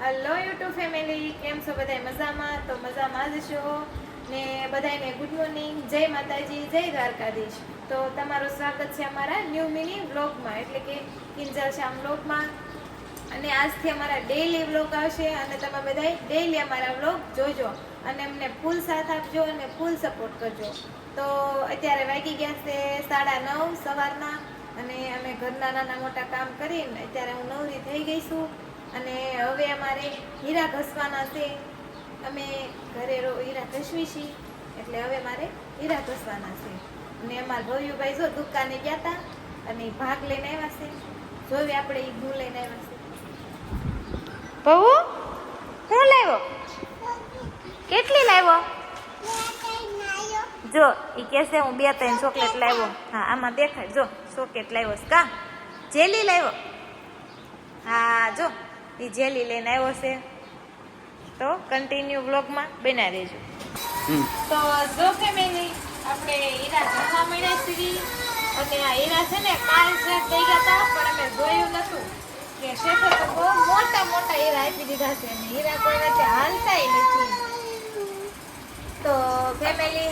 Hello YouTube family, કેમ છો બધા? મજામાં? તો મજામાં જ છો ને. બધાને ગુડ મોર્નિંગ, જય માતાજી, જય દ્વારકાધીશ. તો તમારું સ્વાગત છે અમારા ન્યૂ મિની વ્લોગમાં, એટલે કે કિંજલ શ્યામ વ્લોગમાં. અને આજથી અમારા ડેઈલી વ્લોગ આવશે અને તમે બધા ડેઈલી અમારા વ્લોગ જોજો અને અમને ફૂલ સાથ આપજો અને ફૂલ સપોર્ટ કરજો. તો અત્યારે વાગી ગયા છે 9:30 સવારના અને અમે ઘરના નાના મોટા કામ કરીને અત્યારે હું નવરી થઈ ગઈ છું. અને હવે અમારે હીરા ઘસવાના છે. અમે ઘરે હીરા ઘસવી છીએ, એટલે હવે મારે હીરા ઘસવાના છે. અને અમારા ભવ્યુભાઈ જો દુકાને ગયા હતા અને ભાગ લઈને આવ્યા છે. જોવી આપણે એ હું લઈને આવ્યા છે. ભવ્યુ શું લાવ્યો? કેટલી લાવ્યો? જો એ કહેશે હું 2-3 ચોકલેટ લાવ્યો. હા, આમાં દેખાય. જો ચોકલેટ લાવ્યો છે કા? જેલી લાવ્યો? હા, જો એ જેલી લઈને આવ્યો છે. તો કન્ટિન્યુ વ્લોગમાં બના રહેજો. તો જો ફેમિલી, આપણે હીરા ઘસવા મળ્યા છીએ. અને આ હીરા છે ને કાલ શેઠ થઈ ગયા હતા, પણ અમે જોયું નતું કે શેઠે તો બહુ મોટા મોટા હીરા આપી દીધા છે અને હીરા કોઈ વચ્ચે હાલતાય નથી. તો ફેમિલી,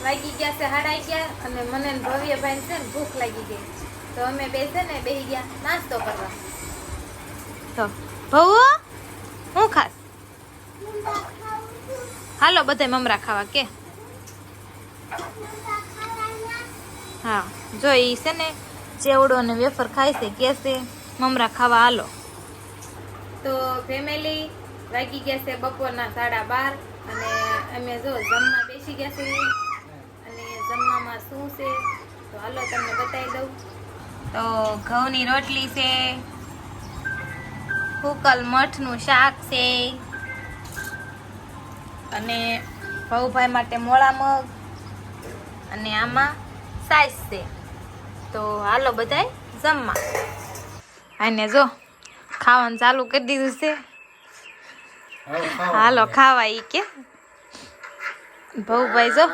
વાગી ગયા છે 11:30 અને મને ભવ્યભાઈ છે ને ભૂખ લાગી ગઈ. તો અમે બે છે ને બેસી ગયા નાસ્તો કરવા. તો ભવ્યુ હું ખાસ? હાલો બધા મમરા ખાવા કે. હા, જો ઈ છે ને ચેવડો અને વેફર ખાય છે, કે છે મમરા ખાવા હાલો. તો ફેમિલી, વાગી ગયા છે બપોરના 12:30 અને અમે જો જમવા બેસી ગયા છે. અને જમવામાં શું છે તો હાલો તમને બતાવી દઉં. તો ઘઉંની રોટલી છે, હુકલ મઠનું શાક છે અને ભવભાઈ માટે મોળા મગ અને આમાં સાઈઝ છે. તો હાલો બધાય જમવા. અને જો ખાવાનું ચાલુ કરી દીધું છે. હાલો ખાવા ઈ કે. ભવભાઈ જો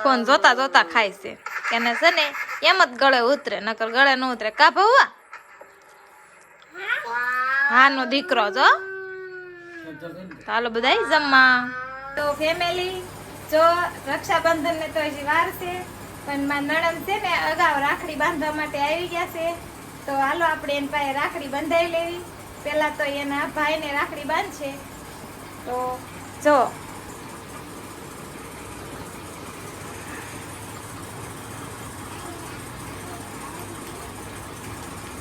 ફોન જોતા જોતા ખાય છે. એને છે ને એમ જ ગળે ઉતરે, નકર ગળે ન ઉતરે કા ભવવા? હા નો દીકરો જો. ચાલો બધા જમવા. તો ફેમિલી, જો રક્ષાબંધન ને તો હજી વાર છે, પણ મારા નણંદ છે ને અગાઉ રાખડી બાંધવા માટે આવી ગયા છે. તો હાલો આપણે એની પાસે રાખડી બંધાઈ લેવી. પેલા તો એના ભાઈને રાખડી બાંધશે. તો જો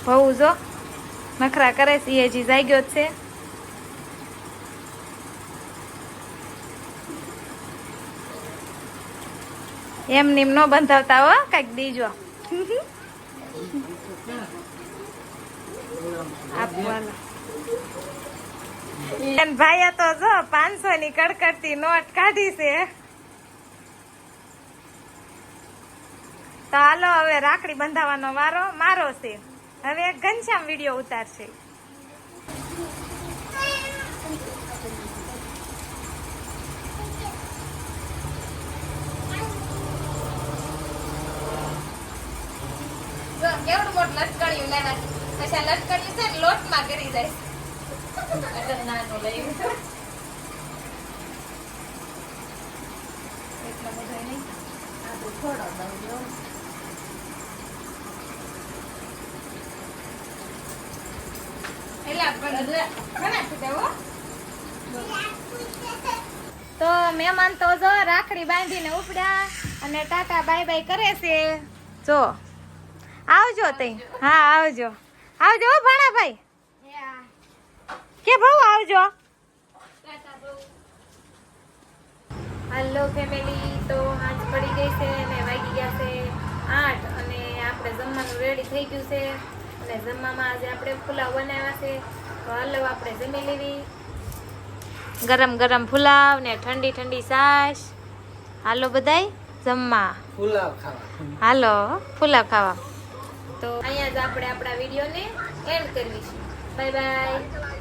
ભવું જો નખરા કરે છે, એ હજી જાગ્યો જ છે. એમ નીમ નો બંધાવતા હો, કઈક દીજો ભાઈ તો જો 500 ની કડકડતી નોટ કાઢી છે. તો હાલો હવે રાખડી બંધાવવાનો વારો મારો છે. હવે એક ઘનશ્યામ વિડીયો ઉતારશે. જો કેવડું મોટું લટકણિયું લેવા. પછી આ લટકણિયું છે ને લોટમાં કરી જાય. નાનું લઈ એટલો બધો નહીં, આ તો થોડો દઉં જો. તો મહેમાન તો જો રાખડી બાંધીને ઉપડ્યા અને ટાટા બાય બાય કરે છે. જો આવજો તઈ. હા આવજો, આવજો ભાણાભાઈ કે ભાવ આવજો. હેલો ફેમિલી, તો આજ પડી ગઈ છે અને વાગી ગયા છે 8 અને આપણે જમવાનું રેડી થઈ ગયું છે. અને જમવામાં આજે આપણે પુલાવ બનાવ્યા છે. તો હાલો આપણે જમી લેવી. ગરમ ગરમ પુલાવ ને ઠંડી ઠંડી છાશ. હાલો બધાય જમવા. પુલાવ ખાવા. હાલો પુલાવ ખાવા. તો અહીંયા જ આપણે આપણા વિડીયોને એન્ડ કરવી છે. Bye bye.